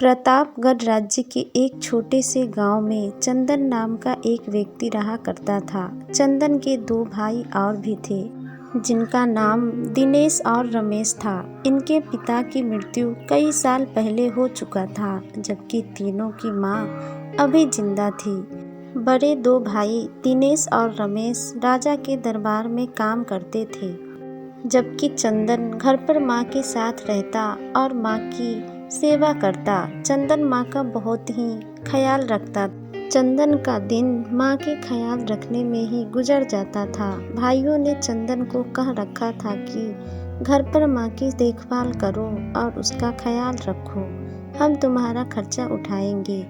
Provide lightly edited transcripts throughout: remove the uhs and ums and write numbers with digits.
प्रतापगढ़ राज्य के एक छोटे से गांव में चंदन नाम का एक व्यक्ति रहा करता था। चंदन के दो भाई और भी थे, जिनका नाम दिनेश और रमेश था। इनके पिता की मृत्यु कई साल पहले हो चुका था, जबकि तीनों की मां अभी जिंदा थी। बड़े दो भाई दिनेश और रमेश राजा के दरबार में काम करते थे, जबकि चंदन घर पर मां के साथ रहता और मां की सेवा करता। चंदन मां का बहुत ही ख्याल रखता। चंदन का दिन मां के ख्याल रखने में ही गुजर जाता था। भाइयों ने चंदन को कह रखा था कि घर पर मां की देखभाल करो और उसका ख्याल रखो, हम तुम्हारा खर्चा उठाएंगे।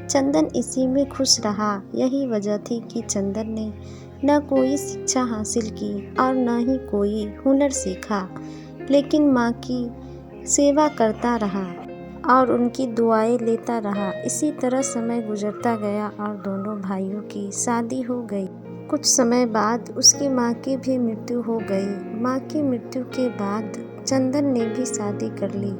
चंदन इसी में खुश रहा। यही वजह थी कि चंदन ने न कोई शिक्षा हासिल की और न ही कोई हुनर सीखा, लेकिन मां की सेवा करता रहा और उनकी दुआएं लेता रहा। इसी तरह समय गुजरता गया और दोनों भाइयों की शादी हो गई। कुछ समय बाद उसकी मां की भी मृत्यु हो गई। मां की मृत्यु के बाद चंदन ने भी शादी कर ली।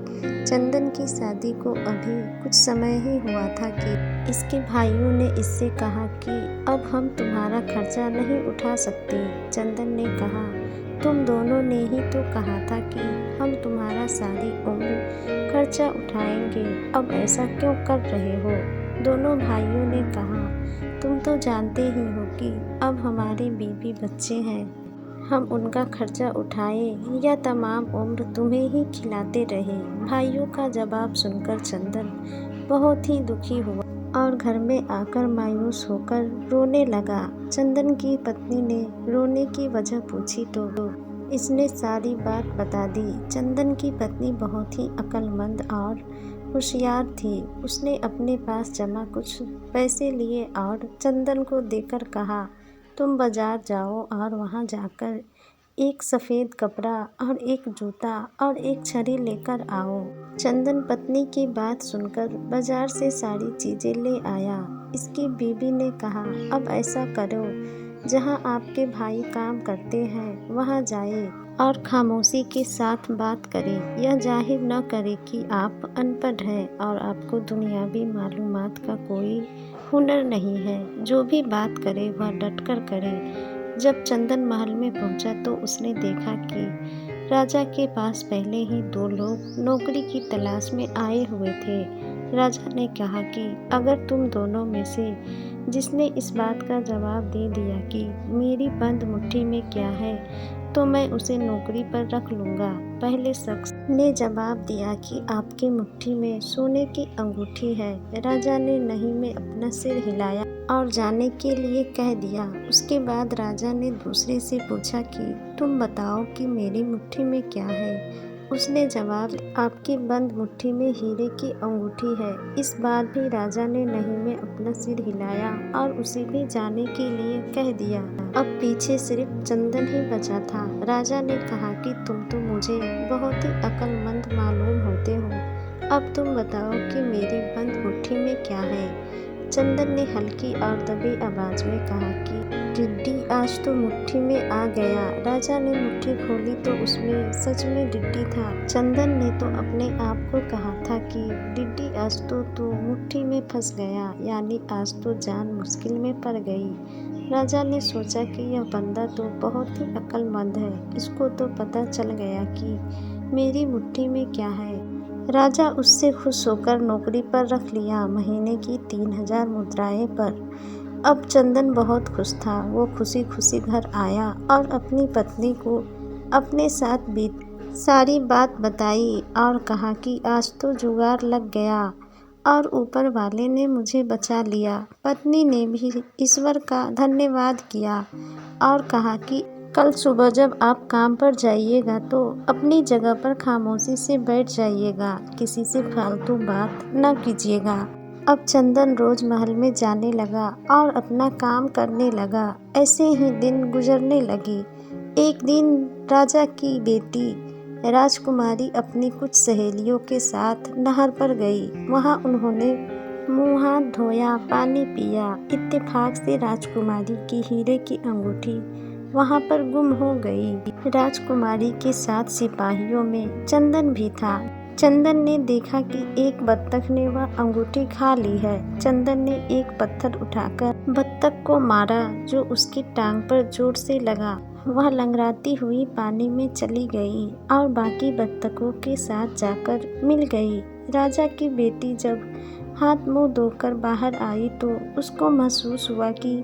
चंदन की शादी को अभी कुछ समय ही हुआ था कि इसके भाइयों ने इससे कहा कि अब हम तुम्हारा खर्चा नहीं उठा सकते। चंदन ने कहा, तुम दोनों ने ही तो कहा था कि हम तुम्हारा सारी उम्र खर्चा उठाएंगे, अब ऐसा क्यों कर रहे हो? दोनों भाइयों ने कहा, तुम तो जानते ही हो कि अब हमारे बीवी बच्चे हैं, हम उनका खर्चा उठाएं या तमाम उम्र तुम्हें ही खिलाते रहे। भाइयों का जवाब सुनकर चंदन बहुत ही दुखी हुआ और घर में आकर मायूस होकर रोने लगा। चंदन की पत्नी ने रोने की वजह पूछी तो इसने सारी बात बता दी। चंदन की पत्नी बहुत ही अक्लमंद और होशियार थी। उसने अपने पास जमा कुछ पैसे लिए और चंदन को देकर कहा, तुम बाजार जाओ और वहां जाकर एक सफ़ेद कपड़ा और एक जूता और एक छड़ी लेकर आओ। चंदन पत्नी की बात सुनकर बाजार से सारी चीज़ें ले आया। इसकी बीवी ने कहा, अब ऐसा करो, जहां आपके भाई काम करते हैं वहां जाए और खामोशी के साथ बात करें। यह जाहिर न करें कि आप अनपढ़ हैं और आपको दुनियावी मालूमात का कोई हुनर नहीं है। जो भी बात करे वह डटकर करे। जब चंदन महल में पहुंचा तो उसने देखा कि राजा के पास पहले ही दो लोग नौकरी की तलाश में आए हुए थे। राजा ने कहा कि अगर तुम दोनों में से जिसने इस बात का जवाब दे दिया कि मेरी बंद मुट्ठी में क्या है, तो मैं उसे नौकरी पर रख लूँगा। पहले शख्स ने जवाब दिया कि आपकी मुट्ठी में सोने की अंगूठी है। राजा ने नहीं में अपना सिर हिलाया और जाने के लिए कह दिया। उसके बाद राजा ने दूसरे से पूछा कि तुम बताओ कि मेरी मुट्ठी में क्या है। उसने जवाब, आपकी बंद मुट्ठी में हीरे की अंगूठी है। इस बार भी राजा ने नहीं में अपना सिर हिलाया और उसे भी जाने के लिए कह दिया। अब पीछे सिर्फ चंदन ही बचा था। राजा ने कहा कि तुम तो मुझे बहुत ही अक्लमंद मालूम होते हो। अब तुम बताओ कि मेरी बंद मुट्ठी में क्या है। चंदन ने हल्की और दबी आवाज में कहा कि डिड्डी आज तो मुट्ठी में आ गया। राजा ने मुट्ठी खोली तो उसमें सच में डिड्डी था। चंदन ने तो अपने आप को कहा था कि डिड्डी आज तो मुट्ठी में फंस गया, यानी आज तो जान मुश्किल में पड़ गई। राजा ने सोचा कि यह बंदा तो बहुत ही अक्लमंद है, इसको तो पता चल गया कि मेरी मुट्ठी में क्या है। राजा उससे खुश होकर नौकरी पर रख लिया, महीने की 3000 मुद्राएं पर। अब चंदन बहुत खुश था। वो खुशी खुशी घर आया और अपनी पत्नी को अपने साथ बीत सारी बात बताई और कहा कि आज तो जुगाड़ लग गया और ऊपर वाले ने मुझे बचा लिया। पत्नी ने भी ईश्वर का धन्यवाद किया और कहा कि कल सुबह जब आप काम पर जाइएगा तो अपनी जगह पर खामोशी से बैठ जाइएगा, किसी से फालतू बात न कीजिएगा। अब चंदन रोज महल में जाने लगा और अपना काम करने लगा। ऐसे ही दिन गुजरने लगी। एक दिन राजा की बेटी राजकुमारी अपनी कुछ सहेलियों के साथ नहर पर गई। वहां उन्होंने मुंह हाथ धोया, पानी पिया। इत्तेफाक से राजकुमारी की हीरे की अंगूठी वहां पर गुम हो गई। राजकुमारी के साथ सिपाहियों में चंदन भी था। चंदन ने देखा कि एक बत्तख ने वह अंगूठी खा ली है। चंदन ने एक पत्थर उठाकर बत्तख को मारा जो उसकी टांग पर जोर से लगा। वह लंगड़ाती हुई पानी में चली गई और बाकी बत्तखों के साथ जाकर मिल गई। राजा की बेटी जब हाथ मुंह धोकर बाहर आई तो उसको महसूस हुआ कि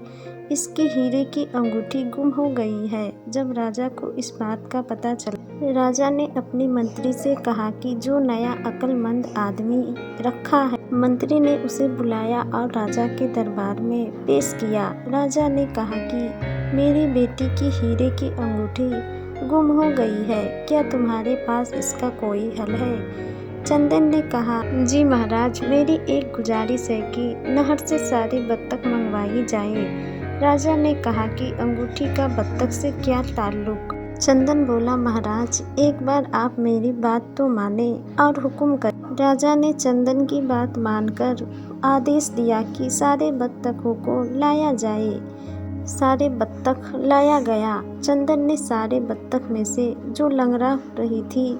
इसकी हीरे की अंगूठी गुम हो गई है। जब राजा को इस बात का पता चला, राजा ने अपनी मंत्री से कहा कि जो नया अक्लमंद आदमी रखा है। मंत्री ने उसे बुलाया और राजा के दरबार में पेश किया। राजा ने कहा कि मेरी बेटी की हीरे की अंगूठी गुम हो गई है, क्या तुम्हारे पास इसका कोई हल है? चंदन ने कहा, जी महाराज, मेरी एक गुजारिश है कि नहर से सारी बत्तख मंगवाई जाए। राजा ने कहा कि अंगूठी का बत्तख से क्या ताल्लुक? चंदन बोला, महाराज, एक बार आप मेरी बात तो माने और हुक्म करें। राजा ने चंदन की बात मानकर आदेश दिया कि सारे बत्तखों को लाया जाए। सारे बत्तख लाया गया। चंदन ने सारे बत्तख में से जो लंगड़ा रही थी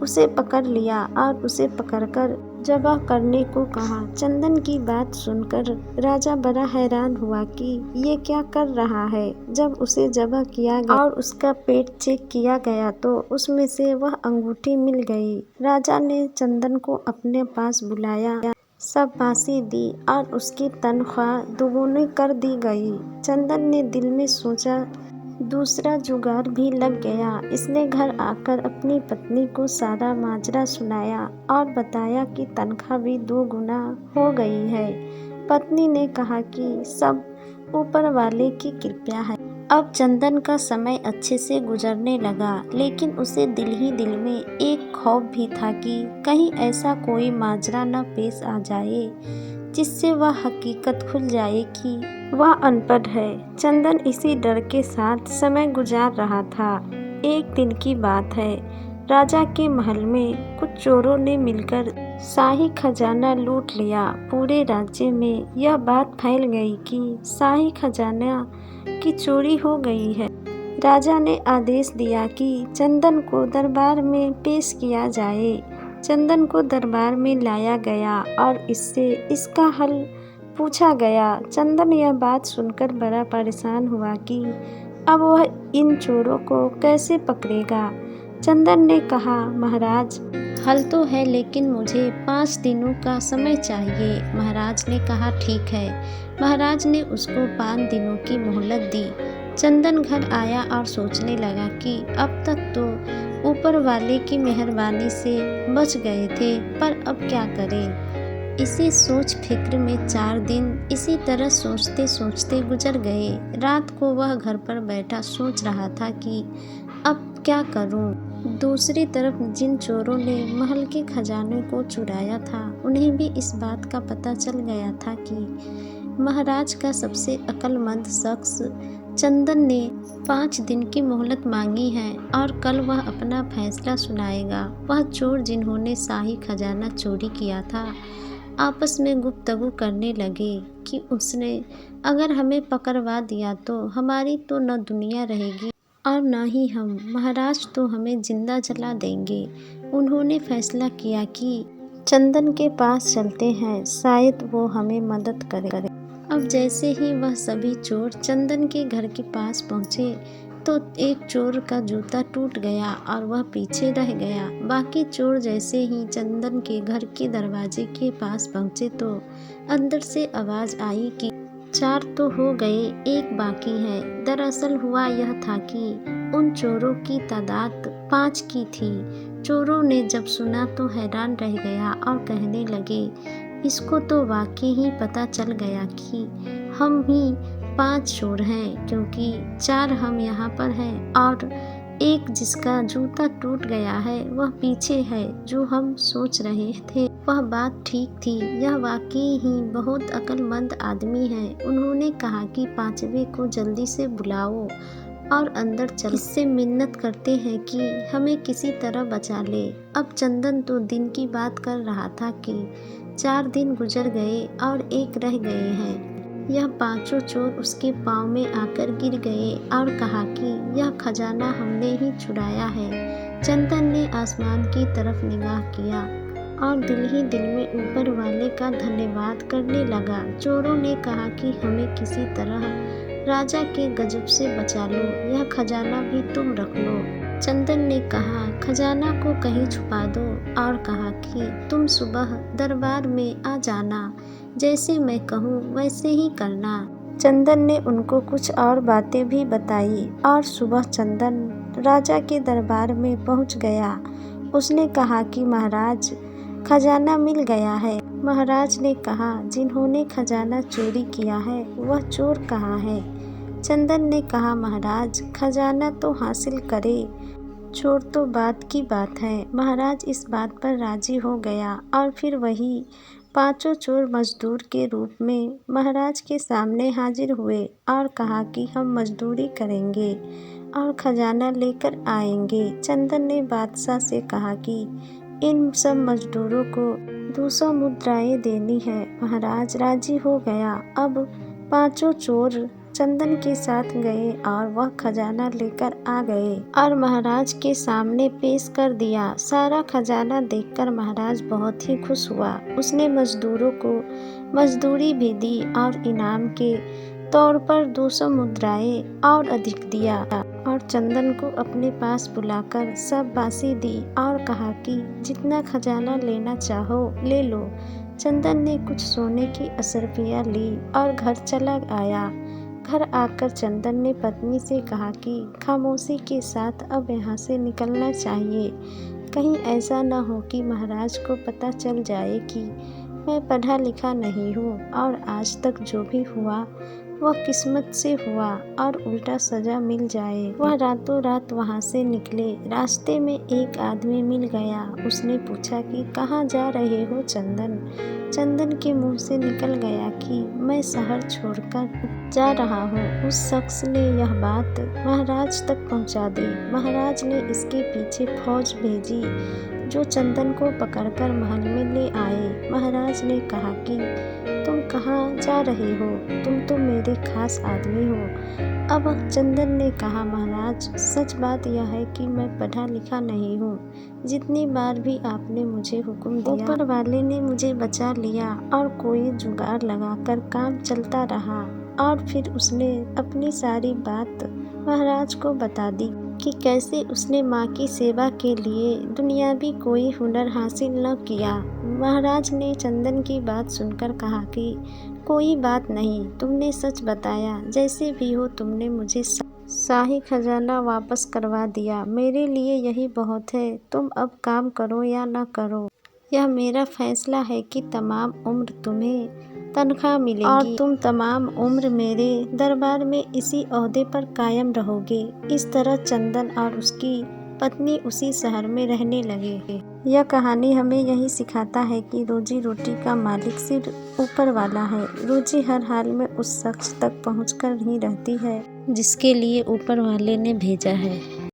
उसे पकड़ लिया और उसे पकड़कर ज़बह करने को कहा। चंदन की बात सुनकर राजा बड़ा हैरान हुआ कि ये क्या कर रहा है। जब उसे ज़बह किया गया और उसका पेट चेक किया गया तो उसमें से वह अंगूठी मिल गई। राजा ने चंदन को अपने पास बुलाया, शाबाशी दी और उसकी तनख्वाह दुगुनी कर दी गई। चंदन ने दिल में सोचा, दूसरा जुगाड़ भी लग गया। इसने घर आकर अपनी पत्नी को सारा माजरा सुनाया और बताया कि तनख्वाह भी 2 गुना हो गई है। पत्नी ने कहा कि सब ऊपर वाले की कृपा है। अब चंदन का समय अच्छे से गुजरने लगा, लेकिन उसे दिल ही दिल में एक खौफ भी था कि कहीं ऐसा कोई माजरा न पेश आ जाए जिससे वह हकीकत खुल जाए कि वह अनपढ़ है। चंदन इसी डर के साथ समय गुजार रहा था। एक दिन की बात है, राजा के महल में कुछ चोरों ने मिलकर शाही खजाना लूट लिया। पूरे राज्य में यह बात फैल गई कि शाही खजाना की चोरी हो गई है। राजा ने आदेश दिया कि चंदन को दरबार में पेश किया जाए। चंदन को दरबार में लाया गया और इससे इसका हल पूछा गया। चंदन यह बात सुनकर बड़ा परेशान हुआ कि अब वह इन चोरों को कैसे पकड़ेगा। चंदन ने कहा, महाराज, हल तो है लेकिन मुझे 5 दिनों का समय चाहिए। महाराज ने कहा, ठीक है। महाराज ने उसको 5 दिनों की मोहलत दी। चंदन घर आया और सोचने लगा कि अब तक तो ऊपर वाले की मेहरबानी से बच गए थे, पर अब क्या करें। इसी सोच फिक्र में 4 दिन इसी तरह सोचते सोचते गुजर गए। रात को वह घर पर बैठा सोच रहा था कि अब क्या करूं। दूसरी तरफ जिन चोरों ने महल के खजाने को चुराया था, उन्हें भी इस बात का पता चल गया था कि महाराज का सबसे अक्लमंद शख्स चंदन ने 5 दिन की मोहलत मांगी है और कल वह अपना फैसला सुनाएगा। वह चोर जिन्होंने शाही खजाना चोरी किया था आपस में गुफ्तगू करने लगे कि उसने अगर हमें पकड़वा दिया तो हमारी तो न दुनिया रहेगी और न ही हम। महाराज तो हमें जिंदा जला देंगे। उन्होंने फैसला किया कि चंदन के पास चलते हैं, शायद वो हमें मदद करे। अब जैसे ही वह सभी चोर चंदन के घर के पास पहुँचे तो एक चोर का जूता टूट गया और वह पीछे रह गया। बाकी चोर जैसे ही चंदन के घर के दरवाजे के पास पहुँचे तो अंदर से आवाज़ आई कि 4 तो हो गए, एक बाकी है। दरअसल हुआ यह था कि उन चोरों की तादाद 5 की थी। चोरों ने जब सुना तो हैरान रह गया और कहने लगे, इसको तो वाकई ही पता चल गया कि हम ही 5 चोर हैं, क्योंकि 4 हम यहाँ पर हैं और एक जिसका जूता टूट गया है वह पीछे है। जो हम सोच रहे थे वह बात ठीक थी, यह वाकई ही बहुत अक्लमंद आदमी है। उन्होंने कहा कि 5वें को जल्दी से बुलाओ और अंदर चल, इससे मिन्नत करते हैं कि हमें किसी तरह बचा ले। अब चंदन तो दिन की बात कर रहा था कि 4 दिन गुजर गए और एक रह गए हैं। यह 5 चोर उसके पाँव में आकर गिर गए और कहा कि यह खजाना हमने ही चुराया है। चंदन ने आसमान की तरफ निगाह किया और दिल ही दिल में ऊपर वाले का धन्यवाद करने लगा। चोरों ने कहा कि हमें किसी तरह राजा के गजब से बचा लो, यह खजाना भी तुम रख लो। चंदन ने कहा, खजाना को कहीं छुपा दो और कहा कि तुम सुबह दरबार में आ जाना, जैसे मैं कहूँ वैसे ही करना। चंदन ने उनको कुछ और बातें भी बताई और सुबह चंदन राजा के दरबार में पहुँच गया। उसने कहा कि महाराज, खजाना मिल गया है। महाराज ने कहा, जिन्होंने खजाना चोरी किया है वह चोर कहाँ है? चंदन ने कहा, महाराज, खजाना तो हासिल करे, चोर तो बात की बात है। महाराज इस बात पर राजी हो गया और फिर वही 5 चोर मजदूर के रूप में महाराज के सामने हाजिर हुए और कहा कि हम मजदूरी करेंगे और खजाना लेकर आएंगे। चंदन ने बादशाह से कहा कि इन सब मजदूरों को 200 मुद्राएं देनी है। महाराज राजी हो गया। अब 5 चोर चंदन के साथ गए और वह खजाना लेकर आ गए और महाराज के सामने पेश कर दिया। सारा खजाना देखकर महाराज बहुत ही खुश हुआ। उसने मजदूरों को मजदूरी भी दी और इनाम के तौर पर 200 मुद्राएं और अधिक दिया और चंदन को अपने पास बुलाकर सब बासी दी और कहा कि जितना खजाना लेना चाहो ले लो। चंदन ने कुछ सोने की अशर्फियाँ ली और घर चला आया। घर आकर चंदन ने पत्नी से कहा कि खामोशी के साथ अब यहाँ से निकलना चाहिए। कहीं ऐसा न हो कि महाराज को पता चल जाए कि मैं पढ़ा लिखा नहीं हूँ और आज तक जो भी हुआ वह किस्मत से हुआ और उल्टा सजा मिल जाए। वह रातों रात वहाँ से निकले। रास्ते में एक आदमी मिल गया। उसने पूछा कि कहाँ जा रहे हो चंदन? चंदन के मुंह से निकल गया कि मैं शहर छोड़कर जा रहा हूँ। उस शख्स ने यह बात महाराज तक पहुँचा दी। महाराज ने इसके पीछे फौज भेजी जो चंदन को पकड़कर महल में ले आए। महाराज ने कहा कि तुम कहाँ जा रहे हो? तुम तो मेरे खास आदमी हो। अब चंदन ने कहा, महाराज सच बात यह है कि मैं पढ़ा लिखा नहीं हूँ। जितनी बार भी आपने मुझे हुक्म दिया ऊपर वाले ने मुझे बचा लिया और कोई जुगाड़ लगाकर काम चलता रहा। और फिर उसने अपनी सारी बात महाराज को बता दी कि कैसे उसने माँ की सेवा के लिए दुनियावी कोई हुनर हासिल न किया। महाराज ने चंदन की बात सुनकर कहा कि कोई बात नहीं, तुमने सच बताया। जैसे भी हो तुमने मुझे शाही खजाना वापस करवा दिया। मेरे लिए यही बहुत है। तुम अब काम करो या न करो, यह मेरा फैसला है कि तमाम उम्र तुम्हें तनख्वाह मिलेगी और तुम तमाम उम्र मेरे दरबार में इसी ओहदे पर कायम रहोगे। इस तरह चंदन और उसकी पत्नी उसी शहर में रहने लगे। यह कहानी हमें यही सिखाता है कि रोजी रोटी का मालिक सिर्फ ऊपर वाला है। रोजी हर हाल में उस शख्स तक पहुंचकर ही रहती है जिसके लिए ऊपर वाले ने भेजा है।